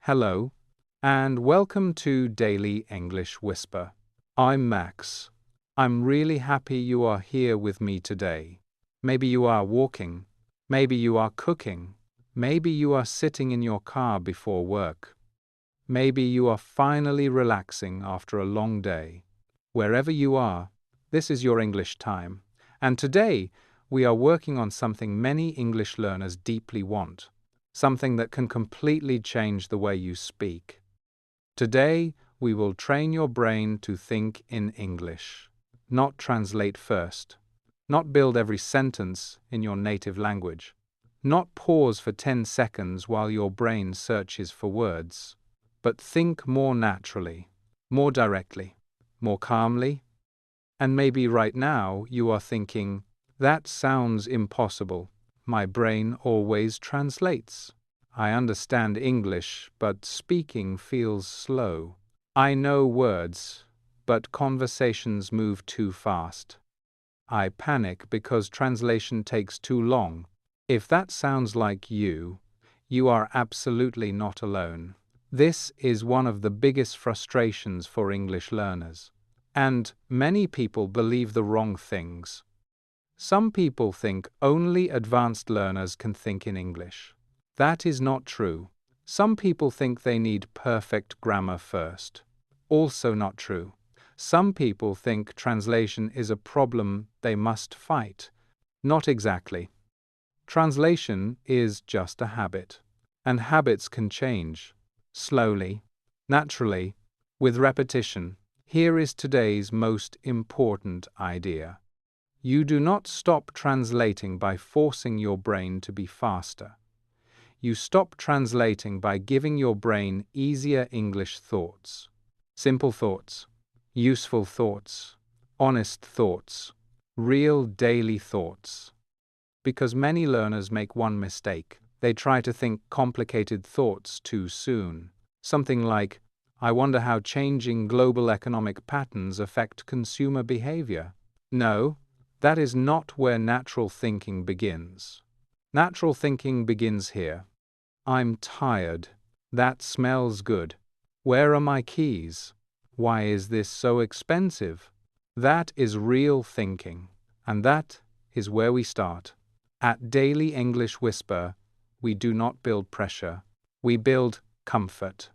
Hello, and welcome to Daily English Whisper. I'm Max. I'm really happy you are here with me today. Maybe you are walking, maybe you are cooking, maybe you are sitting in your car before work. Maybe you are finally relaxing after a long day. Wherever you are, this is your English time. And today, we are working on something many English learners deeply want. Something that can completely change the way you speak. Today, we will train your brain to think in English, not translate first, not build every sentence in your native language, not pause for 10 seconds while your brain searches for words, but think more naturally, more directly, more calmly. And maybe right now you are thinking, that sounds impossible. My brain always translates. I understand English, but speaking feels slow. I know words, but conversations move too fast. I panic because translation takes too long. If that sounds like you, you are absolutely not alone. This is one of the biggest frustrations for English learners. And many people believe the wrong things. Some people think only advanced learners can think in English. That is not true. Some people think they need perfect grammar first. Also not true. Some people think translation is a problem they must fight. Not exactly. Translation is just a habit. And habits can change. Slowly, naturally, with repetition. Here is today's most important idea. You do not stop translating by forcing your brain to be faster. You stop translating by giving your brain easier English thoughts. Simple thoughts, useful thoughts, honest thoughts, real daily thoughts. Because many learners make one mistake. They try to think complicated thoughts too soon. Something like, I wonder how changing global economic patterns affect consumer behavior. No, that is not where natural thinking begins. Natural thinking begins here. I'm tired. That smells good. Where are my keys? Why is this so expensive? That is real thinking. And that is where we start. At Daily English Whisper, we do not build pressure. We build comfort.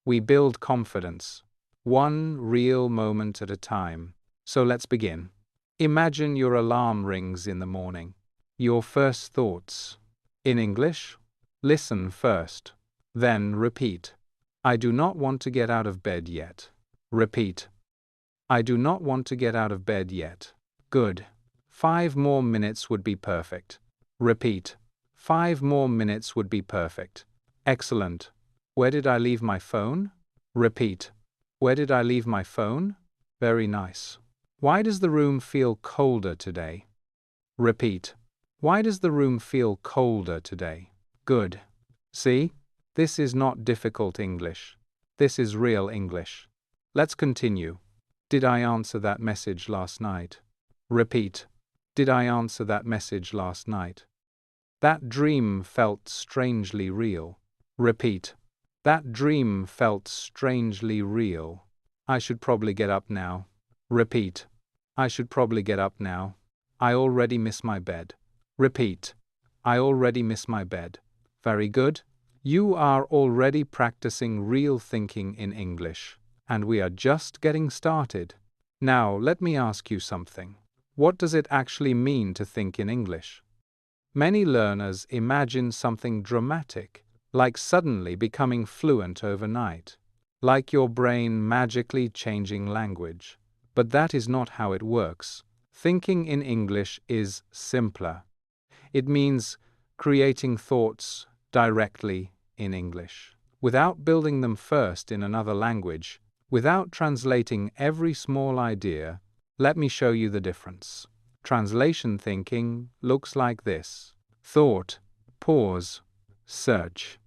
We build confidence. One real moment at a time. So let's begin. Imagine your alarm rings in the morning. Your first thoughts. In English, listen first. Then repeat. I do not want to get out of bed yet. Repeat. I do not want to get out of bed yet. Good. 5 more minutes would be perfect. Repeat. 5 more minutes would be perfect. Excellent. Where did I leave my phone? Repeat. Where did I leave my phone? Very nice. Why does the room feel colder today? Repeat. Why does the room feel colder today? Good. See? This is not difficult English. This is real English. Let's continue. Did I answer that message last night? Repeat. Did I answer that message last night? That dream felt strangely real. Repeat. That dream felt strangely real. I should probably get up now. Repeat. I should probably get up now. I already miss my bed. Repeat. I already miss my bed. Very good. You are already practicing real thinking in English, and we are just getting started. Now, let me ask you something. What does it actually mean to think in English? Many learners imagine something dramatic, like suddenly becoming fluent overnight, like your brain magically changing language. But that is not how it works. Thinking in English is simpler. It means creating thoughts directly in English, without building them first in another language, without translating every small idea. Let me show you the difference. Translation thinking looks like this. Thought, pause, search.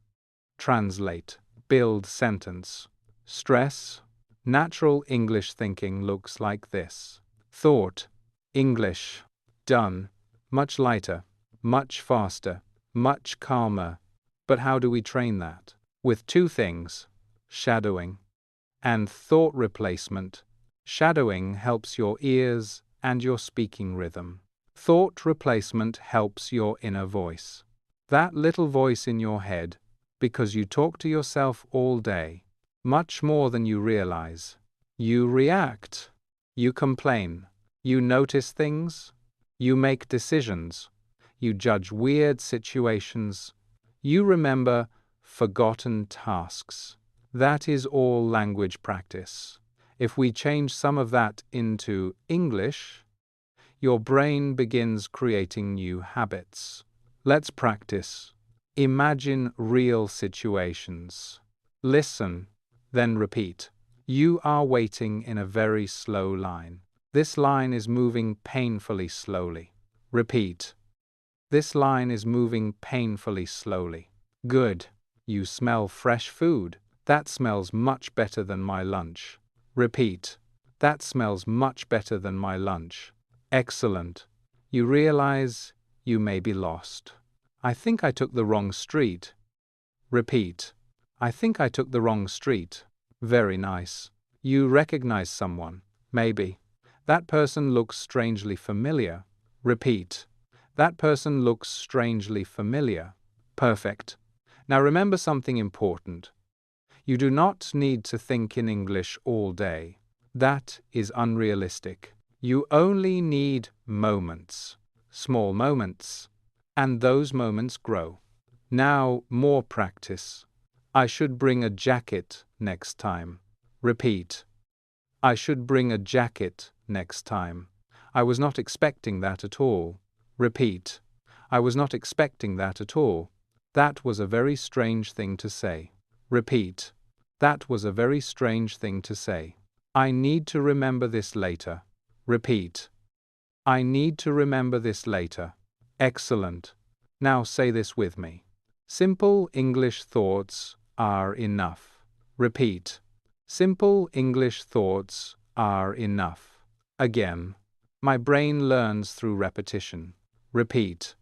Translate, build sentence. Stress. Natural English thinking looks like this. Thought, English, done, much lighter, much faster, much calmer. But how do we train that? with two things: shadowing and thought replacement. Shadowing helps your ears and your speaking rhythm. Thought replacement helps your inner voice. That little voice in your head, because you talk to yourself all day, much more than you realize. You react. You complain. You notice things. You make decisions. You judge weird situations. You remember forgotten tasks. That is all language practice. If we change some of that into English, your brain begins creating new habits. Let's practice. Imagine real situations. Listen, then repeat. You are waiting in a very slow line. This line is moving painfully slowly. Repeat. This line is moving painfully slowly. Good. You smell fresh food. That smells much better than my lunch. Repeat. That smells much better than my lunch. Excellent. You realize you may be lost. I think I took the wrong street. Repeat. I think I took the wrong street. Very nice. You recognize someone. Maybe. That person looks strangely familiar. Repeat. That person looks strangely familiar. Perfect. Now remember something important. You do not need to think in English all day. That is unrealistic. You only need moments, small moments, and those moments grow. Now more practice. I should bring a jacket next time. Repeat. I should bring a jacket next time. I was not expecting that at all. Repeat. I was not expecting that at all. That was a very strange thing to say. Repeat. That was a very strange thing to say. I need to remember this later. Repeat. I need to remember this later. Excellent. Now say this with me. Simple English thoughts are enough. Repeat. Simple English thoughts are enough. Again. My brain learns through repetition. Repeat.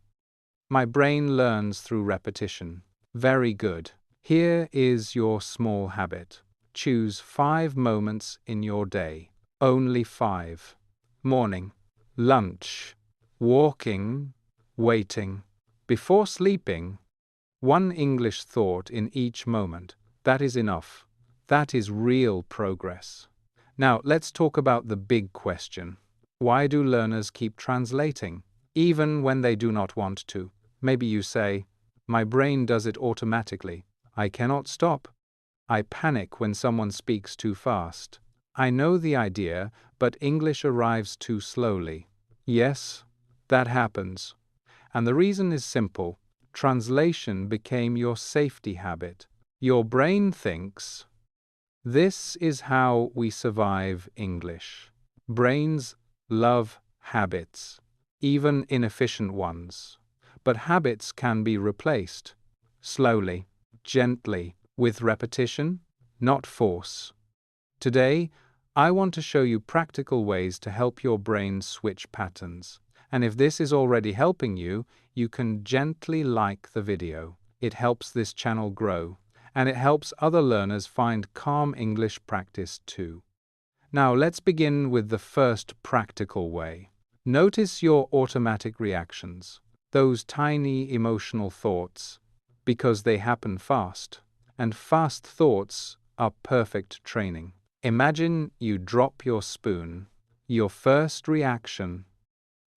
My brain learns through repetition. Very good. Here is your small habit. Choose 5 moments in your day. Only 5. Morning, lunch, walking, waiting, before sleeping. 1 English thought in each moment. That is enough. That is real progress. Now let's talk about the big question. Why do learners keep translating, even when they do not want to? Maybe you say, my brain does it automatically. I cannot stop. I panic when someone speaks too fast. I know the idea, but English arrives too slowly. Yes, that happens. And the reason is simple. Translation became your safety habit. Your brain thinks, this is how we survive English. Brains love habits, even inefficient ones. But habits can be replaced. Slowly, gently, with repetition, not force. Today, I want to show you practical ways to help your brain switch patterns. And if this is already helping you, you can gently like the video. It helps this channel grow, and it helps other learners find calm English practice too. Now let's begin with the first practical way. Notice your automatic reactions, those tiny emotional thoughts, because they happen fast, and fast thoughts are perfect training. Imagine you drop your spoon. Your first reaction.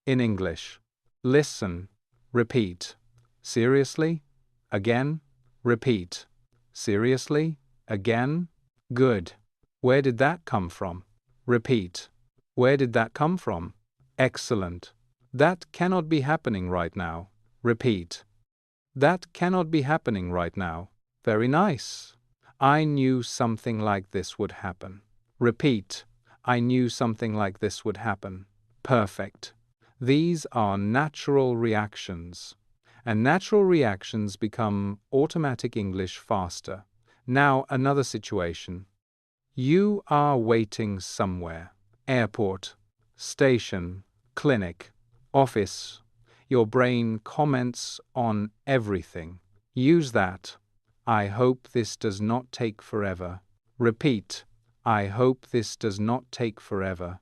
In English. Listen. Repeat. Seriously? Again? Repeat. Seriously? Again? Good. Where did that come from? Repeat. Where did that come from? Excellent. That cannot be happening right now. Repeat. That cannot be happening right now. Very nice. I knew something like this would happen. Repeat. I knew something like this would happen. Perfect. These are natural reactions, and natural reactions become automatic English faster. Now another situation. You are waiting somewhere. Airport, station, clinic, office. Your brain comments on everything. Use that. I hope this does not take forever. Repeat. I hope this does not take forever.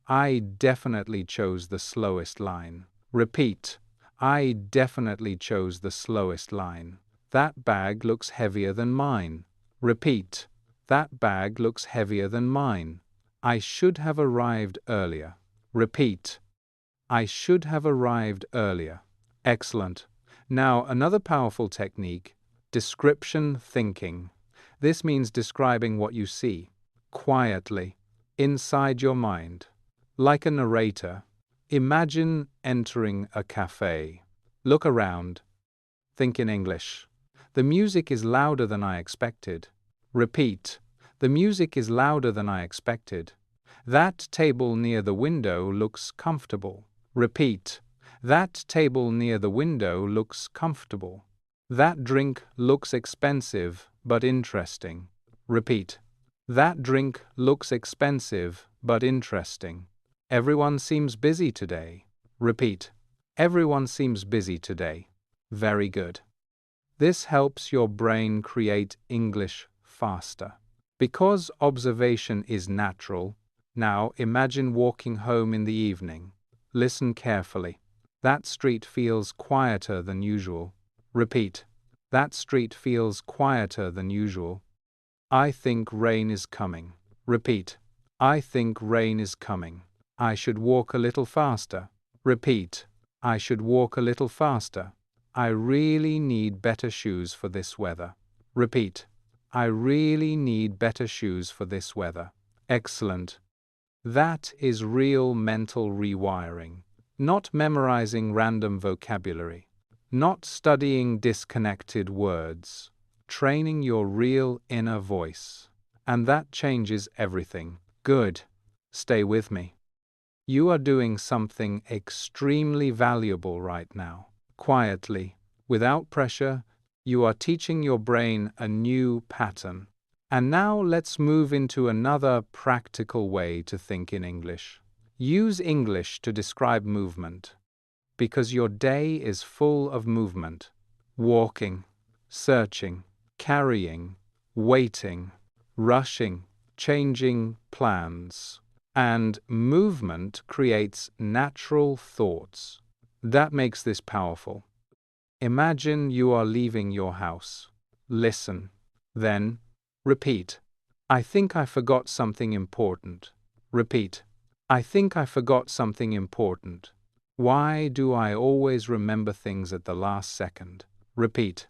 I definitely chose the slowest line. Repeat. I definitely chose the slowest line. That bag looks heavier than mine. Repeat. That bag looks heavier than mine. I should have arrived earlier. Repeat. I should have arrived earlier. Excellent. Now, another powerful technique, description thinking. This means describing what you see, quietly, inside your mind. Like a narrator, imagine entering a cafe. Look around. Think in English. The music is louder than I expected. Repeat. The music is louder than I expected. That table near the window looks comfortable. Repeat. That table near the window looks comfortable. That drink looks expensive but interesting. Repeat. That drink looks expensive but interesting. Everyone seems busy today. Repeat. Everyone seems busy today. Very good. This helps your brain create English faster. Because observation is natural, now imagine walking home in the evening. Listen carefully. That street feels quieter than usual. Repeat. That street feels quieter than usual. I think rain is coming. Repeat. I think rain is coming. I should walk a little faster. Repeat. I should walk a little faster. I really need better shoes for this weather. Repeat. I really need better shoes for this weather. Excellent. That is real mental rewiring. Not memorizing random vocabulary. Not studying disconnected words. Training your real inner voice. And that changes everything. Good. Stay with me. You are doing something extremely valuable right now. Quietly, without pressure, you are teaching your brain a new pattern. And now let's move into another practical way to think in English. Use English to describe movement. Because your day is full of movement. Walking, searching, carrying, waiting, rushing, changing plans. And movement creates natural thoughts. That makes this powerful. Imagine you are leaving your house. Listen. Then, repeat. I think I forgot something important. Repeat. I think I forgot something important. Why do I always remember things at the last second? Repeat.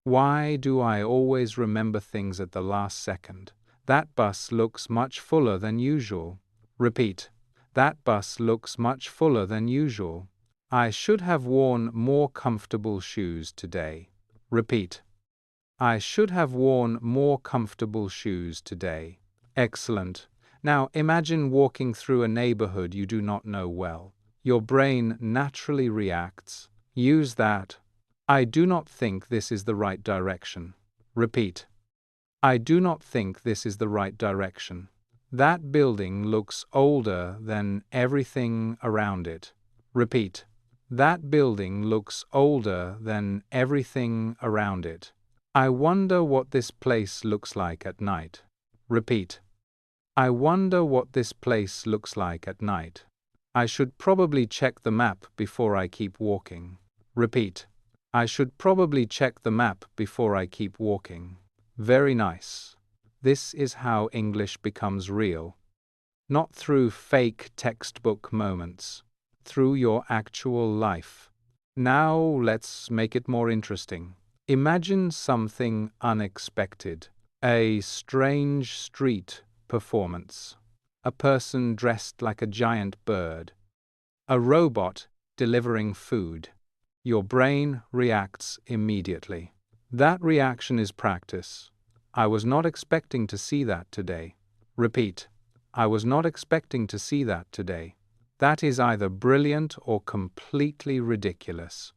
Why do I always remember things at the last second? That bus looks much fuller than usual. Repeat. That bus looks much fuller than usual. I should have worn more comfortable shoes today. Repeat. I should have worn more comfortable shoes today. Excellent. Now imagine walking through a neighborhood you do not know well. Your brain naturally reacts. Use that. I do not think this is the right direction. Repeat. I do not think this is the right direction. That building looks older than everything around it. Repeat. That building looks older than everything around it. I wonder what this place looks like at night. Repeat. I wonder what this place looks like at night. I should probably check the map before I keep walking. Repeat. I should probably check the map before I keep walking. Very nice. This is how English becomes real. Not through fake textbook moments, through your actual life. Now let's make it more interesting. Imagine something unexpected. A strange street performance. A person dressed like a giant bird. A robot delivering food. Your brain reacts immediately. That reaction is practice. I was not expecting to see that today. Repeat. I was not expecting to see that today. That is either brilliant or completely ridiculous.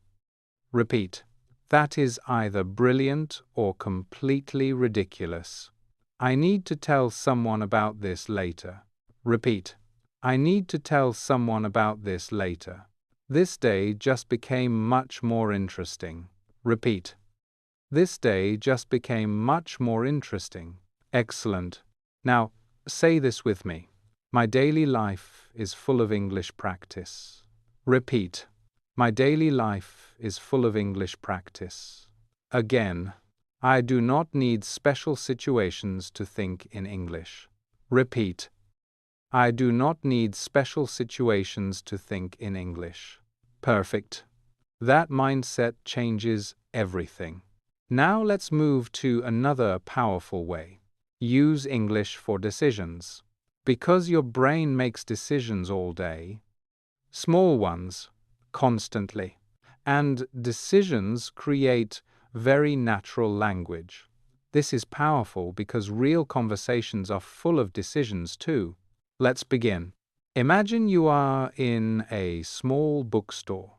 Repeat. That is either brilliant or completely ridiculous. I need to tell someone about this later. Repeat. I need to tell someone about this later. This day just became much more interesting. Repeat. This day just became much more interesting. Excellent. Now, say this with me. My daily life is full of English practice. Repeat. My daily life is full of English practice. Again. I do not need special situations to think in English. Repeat. I do not need special situations to think in English. Perfect. That mindset changes everything. Now let's move to another powerful way. Use English for decisions. Because your brain makes decisions all day, small ones, constantly, and decisions create very natural language. This is powerful because real conversations are full of decisions too. Let's begin. Imagine you are in a small bookstore.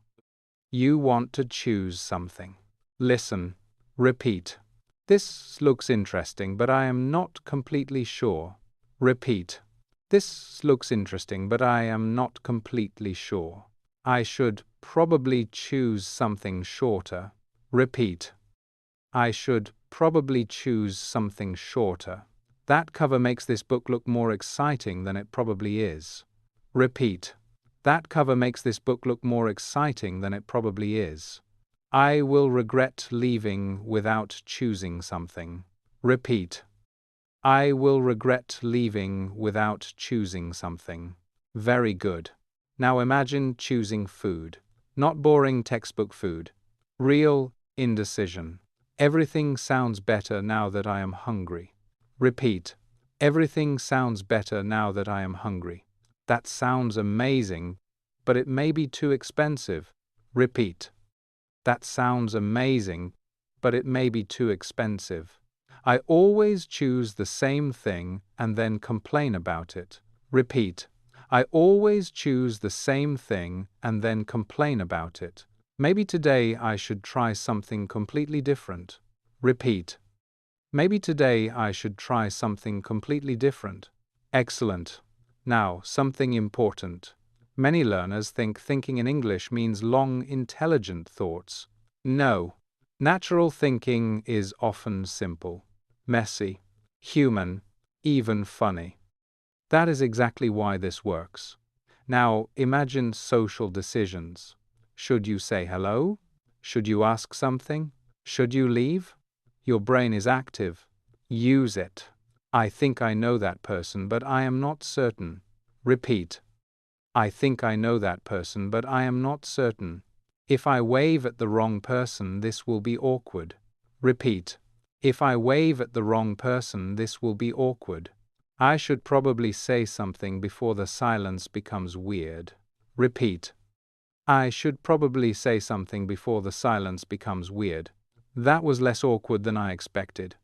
You want to choose something. Listen. Repeat. This looks interesting, but I am not completely sure. Repeat. This looks interesting, but I am not completely sure. I should probably choose something shorter. Repeat. I should probably choose something shorter. That cover makes this book look more exciting than it probably is. Repeat. That cover makes this book look more exciting than it probably is. I will regret leaving without choosing something. Repeat. I will regret leaving without choosing something. Very good. Now imagine choosing food. Not boring textbook food. Real indecision. Everything sounds better now that I am hungry. Repeat. Everything sounds better now that I am hungry. That sounds amazing, but it may be too expensive. Repeat. That sounds amazing, but it may be too expensive. I always choose the same thing and then complain about it. Repeat. I always choose the same thing and then complain about it. Maybe today I should try something completely different. Repeat. Maybe today I should try something completely different. Excellent. Now, something important. Many learners think thinking in English means long, intelligent thoughts. No. Natural thinking is often simple, messy, human, even funny. That is exactly why this works. Now, imagine social decisions. Should you say hello? Should you ask something? Should you leave? Your brain is active. Use it. I think I know that person, but I am not certain. Repeat. I think I know that person, but I am not certain. If I wave at the wrong person, this will be awkward. Repeat. If I wave at the wrong person, this will be awkward. I should probably say something before the silence becomes weird. Repeat. I should probably say something before the silence becomes weird. That was less awkward than I expected.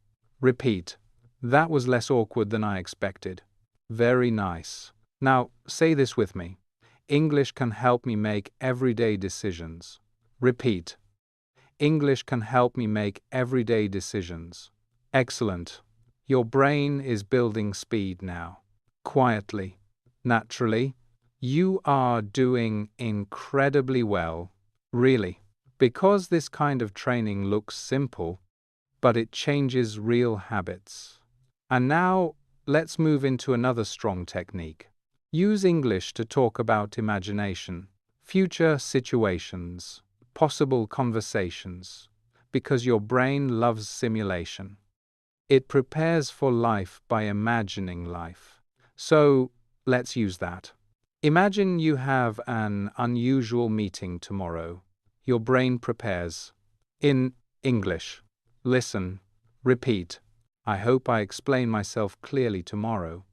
Repeat. That was less awkward than I expected. Very nice. Now, say this with me. English can help me make everyday decisions. Repeat. English can help me make everyday decisions. Excellent. Your brain is building speed now. Quietly, naturally. You are doing incredibly well. Really. Because this kind of training looks simple, but it changes real habits. And now, let's move into another strong technique. Use English to talk about imagination, future situations, possible conversations, because your brain loves simulation. It prepares for life by imagining life. So, let's use that. Imagine you have an unusual meeting tomorrow. Your brain prepares. In English. Listen. Repeat. I hope I explain myself clearly tomorrow.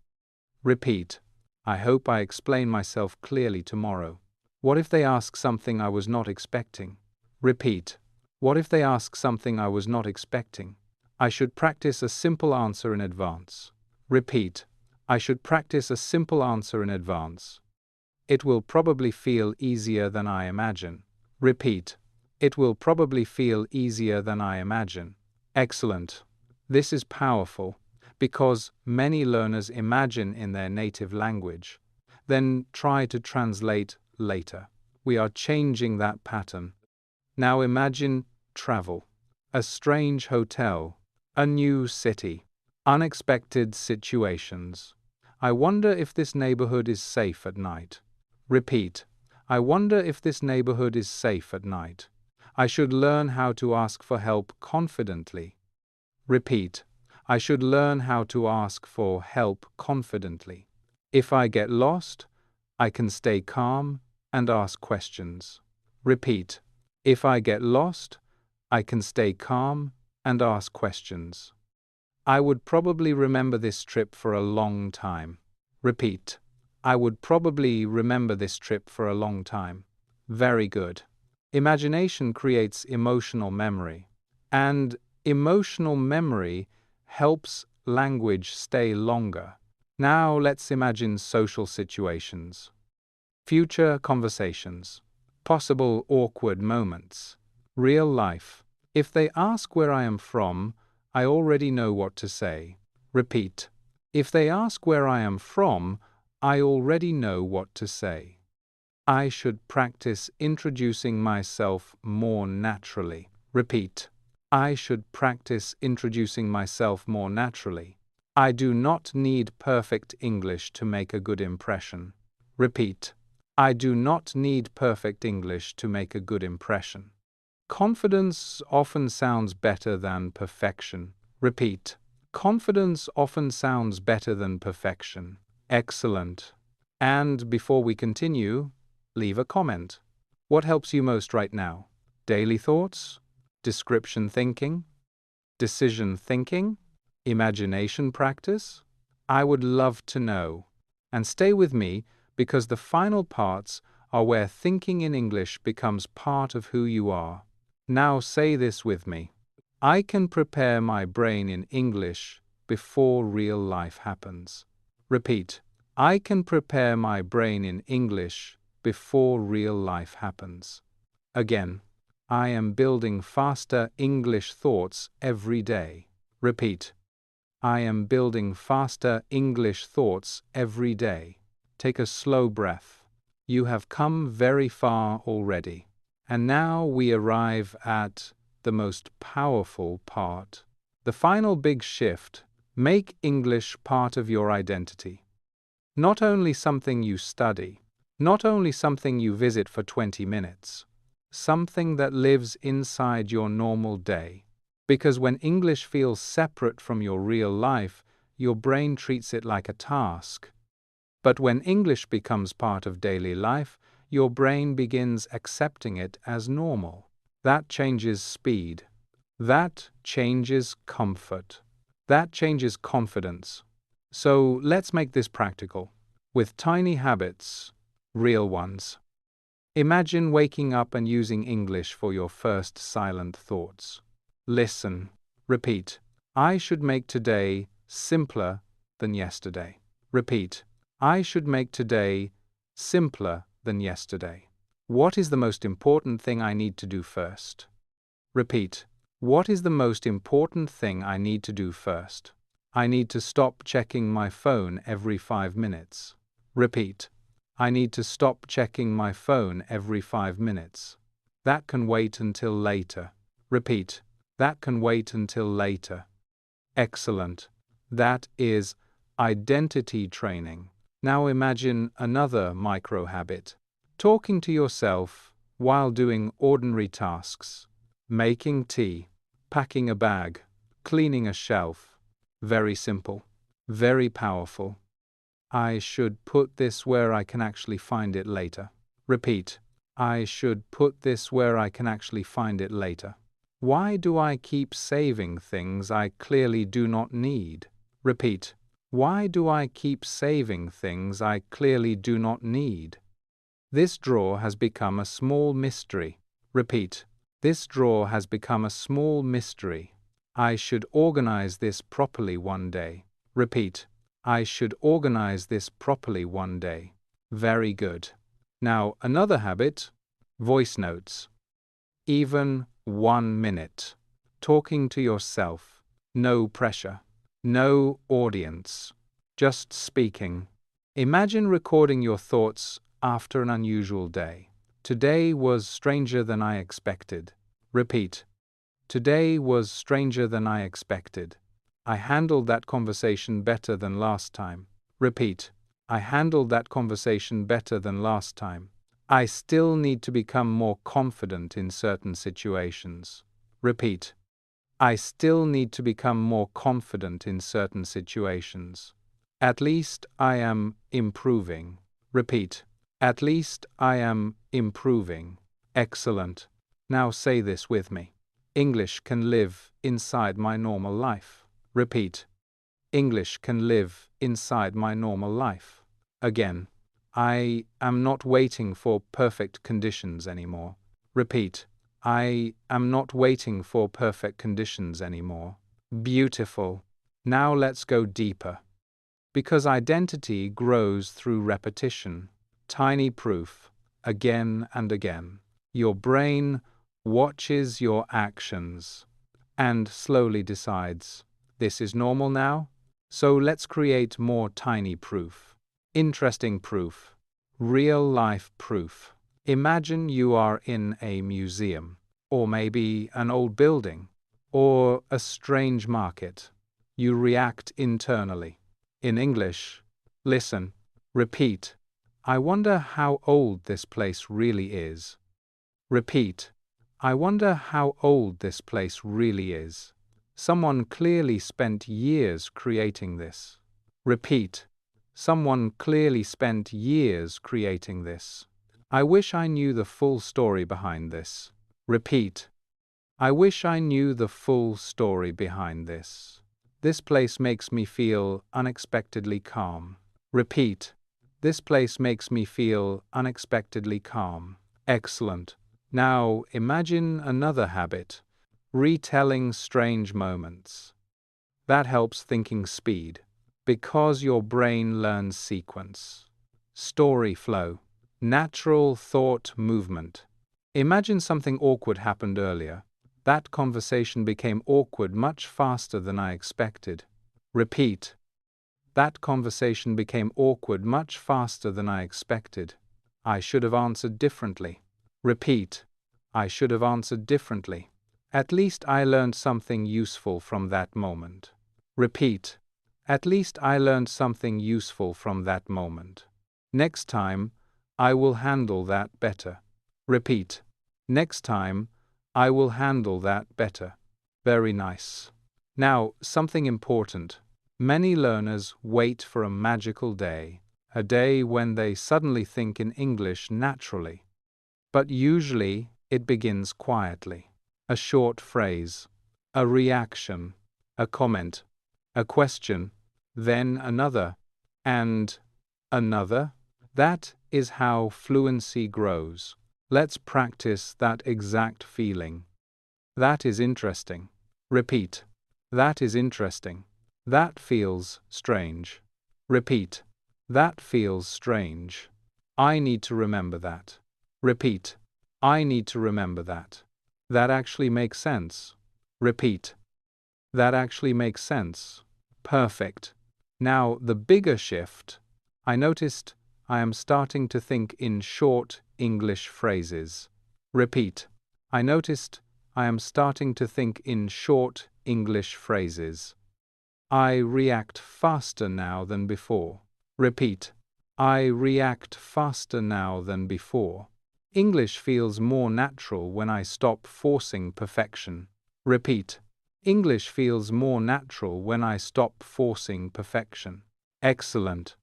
Repeat. I hope I explain myself clearly tomorrow. What if they ask something I was not expecting? Repeat. What if they ask something I was not expecting? I should practice a simple answer in advance. Repeat. I should practice a simple answer in advance. It will probably feel easier than I imagine. Repeat. It will probably feel easier than I imagine. Excellent. This is powerful because many learners imagine in their native language, then try to translate later. We are changing that pattern. Now imagine travel. a strange hotel, a new city, unexpected situations. I wonder if this neighborhood is safe at night. Repeat. I wonder if this neighborhood is safe at night. I should learn how to ask for help confidently. Repeat. I should learn how to ask for help confidently. If I get lost, I can stay calm and ask questions. Repeat. If I get lost, I can stay calm and ask questions. I would probably remember this trip for a long time. Repeat. I would probably remember this trip for a long time. Very good. Imagination creates emotional memory, and emotional memory helps language stay longer. Now let's imagine social situations, future conversations, possible awkward moments, real life. If they ask where I am from, I already know what to say. Repeat. If they ask where I am from, I already know what to say. I should practice introducing myself more naturally. Repeat. I should practice introducing myself more naturally. I do not need perfect English to make a good impression. Repeat. I do not need perfect English to make a good impression. Confidence often sounds better than perfection. Repeat. Confidence often sounds better than perfection. Excellent. And before we continue, leave a comment. What helps you most right now? Daily thoughts? Description thinking? Decision thinking? Imagination practice? I would love to know. And stay with me because the final parts are where thinking in English becomes part of who you are. Now say this with me. I can prepare my brain in English before real life happens. Repeat. I can prepare my brain in English before real life happens. Again. I am building faster English thoughts every day. Repeat. I am building faster English thoughts every day. Take a slow breath. You have come very far already. And now we arrive at the most powerful part. The final big shift. Make English part of your identity. Not only something you study, not only something you visit for 20 minutes, something that lives inside your normal day. Because when English feels separate from your real life, your brain treats it like a task. But when English becomes part of daily life, your brain begins accepting it as normal. That changes speed. That changes comfort. That changes confidence. So let's make this practical, with tiny habits, real ones. Imagine waking up and using English for your first silent thoughts. Listen. Repeat. I should make today simpler than yesterday. Repeat. I should make today simpler than yesterday. What is the most important thing I need to do first? Repeat. What is the most important thing I need to do first? I need to stop checking my phone every 5 minutes. Repeat. I need to stop checking my phone every 5 minutes. That can wait until later. Repeat. That can wait until later. Excellent. That is identity training. Now imagine another micro habit. Talking to yourself while doing ordinary tasks. Making tea, packing a bag, cleaning a shelf. Very simple. Very powerful. I should put this where I can actually find it later. Repeat. I should put this where I can actually find it later. Why do I keep saving things I clearly do not need? Repeat. Why do I keep saving things I clearly do not need? This drawer has become a small mystery. Repeat. This drawer has become a small mystery. I should organize this properly one day. Repeat. I should organize this properly one day. Very good. Now another habit, voice notes. Even 1 minute. Talking to yourself. No pressure. No audience. Just speaking. Imagine recording your thoughts after an unusual day. Today was stranger than I expected. Repeat. Today was stranger than I expected. I handled that conversation better than last time. Repeat. I handled that conversation better than last time. I still need to become more confident in certain situations. Repeat. I still need to become more confident in certain situations. At least I am improving. Repeat. At least I am improving. Excellent. Now say this with me. English can live inside my normal life. Repeat. English can live inside my normal life. Again. I am not waiting for perfect conditions anymore. Repeat. I am not waiting for perfect conditions anymore. Beautiful. Now let's go deeper. Because identity grows through repetition. Tiny proof. Again and again. Your brain watches your actions and slowly decides, this is normal now? So let's create more tiny proof. Interesting proof. Real-life proof. Imagine you are in a museum, or maybe an old building, or a strange market. You react internally. In English, listen, repeat. I wonder how old this place really is. Repeat. I wonder how old this place really is. Someone clearly spent years creating this. Repeat. Someone clearly spent years creating this. I wish I knew the full story behind this. Repeat. I wish I knew the full story behind this. This place makes me feel unexpectedly calm. Repeat. This place makes me feel unexpectedly calm. Excellent. Now imagine another habit. Retelling strange moments. That helps thinking speed, because your brain learns sequence. Story flow. Natural thought movement. Imagine something awkward happened earlier. That conversation became awkward much faster than I expected. Repeat. That conversation became awkward much faster than I expected. I should have answered differently. Repeat. I should have answered differently. At least I learned something useful from that moment. Repeat. At least I learned something useful from that moment. Next time, I will handle that better. Repeat. Next time, I will handle that better. Very nice. Now, something important. Many learners wait for a magical day, a day when they suddenly think in English naturally. But usually, it begins quietly. A short phrase, a reaction, a comment, a question, then another, and another. That is how fluency grows. Let's practice that exact feeling. That is interesting. Repeat. That is interesting. That feels strange. Repeat. That feels strange. I need to remember that. Repeat. I need to remember that. That actually makes sense. Repeat. That actually makes sense. Perfect. Now, the bigger shift. I noticed I am starting to think in short English phrases. Repeat. I noticed I am starting to think in short English phrases. I react faster now than before. Repeat. I react faster now than before. English feels more natural when I stop forcing perfection. Repeat. English feels more natural when I stop forcing perfection. Excellent.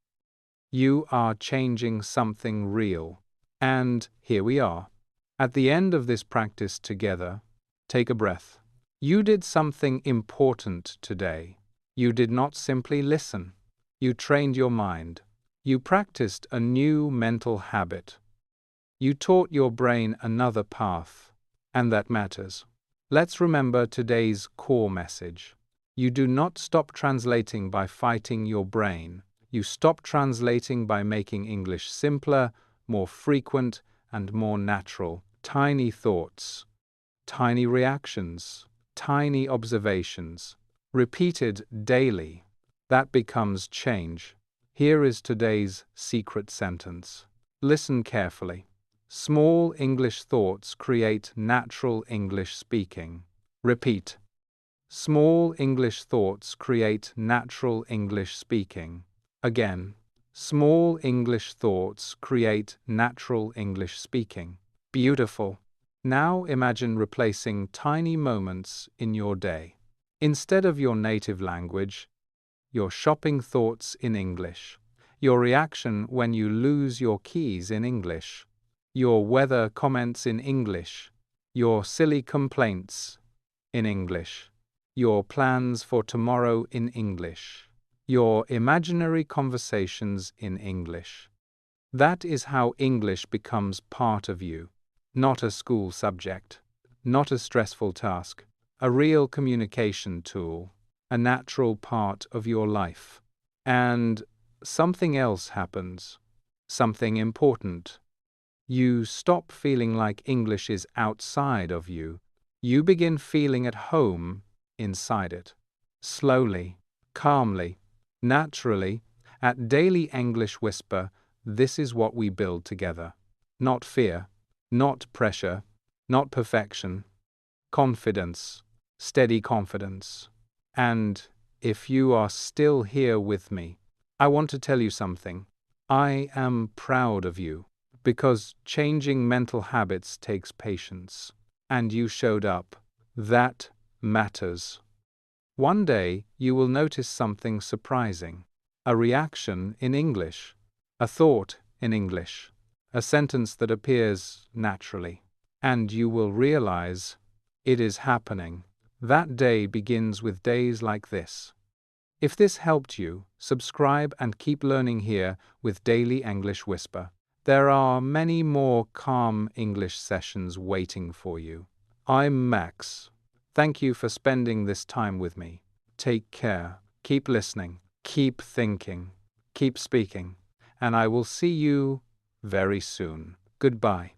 You are changing something real. And here we are. At the end of this practice together, take a breath. You did something important today. You did not simply listen. You trained your mind. You practiced a new mental habit. You taught your brain another path, and that matters. Let's remember today's core message. You do not stop translating by fighting your brain. You stop translating by making English simpler, more frequent, and more natural. Tiny thoughts, tiny reactions, tiny observations, repeated daily. That becomes change. Here is today's secret sentence. Listen carefully. Small English thoughts create natural English speaking. Repeat. Small English thoughts create natural English speaking. Again. Small English thoughts create natural English speaking. Beautiful. Now imagine replacing tiny moments in your day. Instead of your native language, your shopping thoughts in English, your reaction when you lose your keys in English, your weather comments in English, your silly complaints in English, your plans for tomorrow in English, your imaginary conversations in English. That is how English becomes part of you, not a school subject, not a stressful task, a real communication tool, a natural part of your life. And something else happens, something important. You stop feeling like English is outside of you. You begin feeling at home inside it. Slowly, calmly, naturally, at Daily English Whisper, this is what we build together. Not fear, not pressure, not perfection. Confidence, steady confidence. And if you are still here with me, I want to tell you something. I am proud of you, because changing mental habits takes patience. And you showed up. That matters. One day you will notice something surprising. A reaction in English, a thought in English, a sentence that appears naturally. And you will realize it is happening. That day begins with days like this. If this helped you, subscribe and keep learning here with Daily English Whisper. There are many more calm English sessions waiting for you. I'm Max. Thank you for spending this time with me. Take care. Keep listening. Keep thinking. Keep speaking. And I will see you very soon. Goodbye.